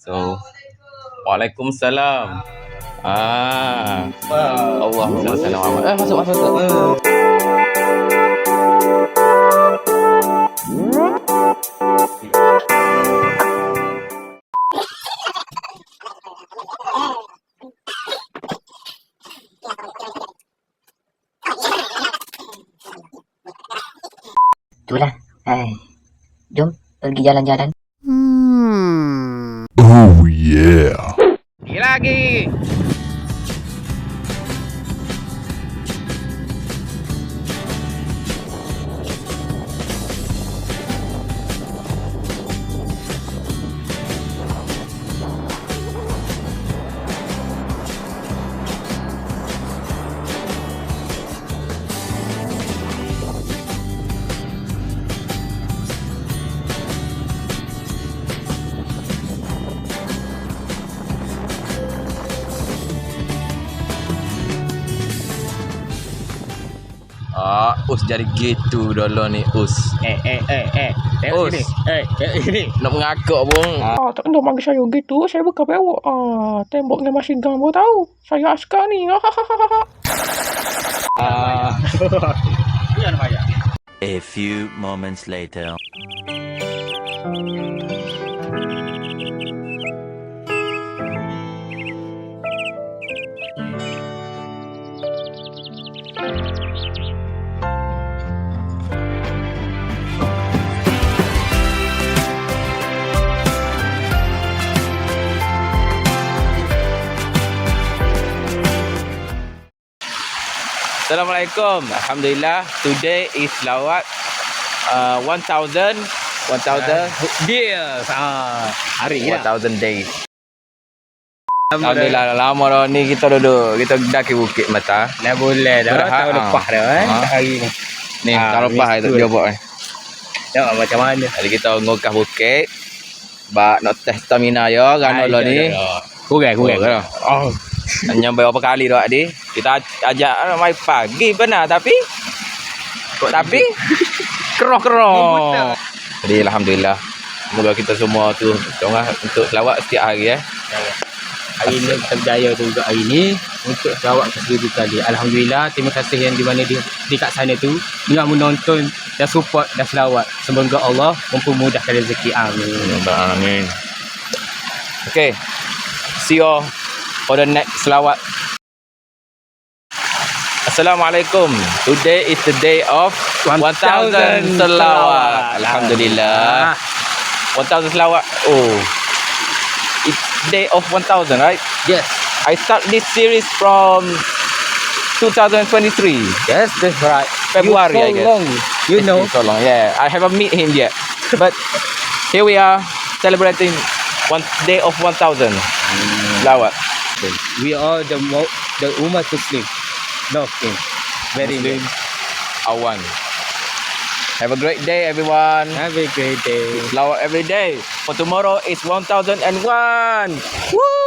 So, Waalaikumsalam. Allahumma salli ala Muhammad. Masuk. Itulah. Jom pergi jalan-jalan. Oh yeah. Lagi. Us jadi gitu dulu ni Us. Tengok Us. sini. Tengok sini. Nak mengakak bung. Tak kena panggil saya gitu. Saya bukan pewak. Temboknya masih gambar tahu. Saya askar ni. A few moments later. Assalamualaikum. Alhamdulillah. Today is lawat 1000 Dia. Hari ni. 1000 days. Alhamdulillah lama dah ni kita duduk. Kita daki Bukit Mata. Dah boleh dah. Dah, Tahun lepas dah hari ni. Ni tahun lepas itu dia buat ni. Tengok macam mana. Jadi kita ngokah bukit. Nak test stamina ya kan lo ni. Kurang. Oh. Nyampai berapa kali dah ni. Kita ajak mai pagi benar tapi keroh. Jadi alhamdulillah. Semoga kita semua tu tengah untuk selawat setiap hari Hari ni kita berjaya juga hari ni untuk selawat ke 1000 kali. Alhamdulillah, terima kasih yang di mana di kat sana tu dengan menonton dan support dan selawat. Semoga Allah mempermudahkan rezeki. Amin. Okay. See you for the next selawat. Assalamualaikum. Today is the day of 1000 selawat. Alhamdulillah. 1000 selawat. Oh. It's day of 1000, right? Yes. I start this series from 2023. Yes, that's right. February, I guess. Long. You know. So long. Yeah, I haven't met him yet. But here we are celebrating one day of 1000 selawat. We are the Umat Muslim. Nothing. Very Muslim. good. Awan. Have a great day, everyone. Have a great day. Selawat every day. For tomorrow is 1001. Woo!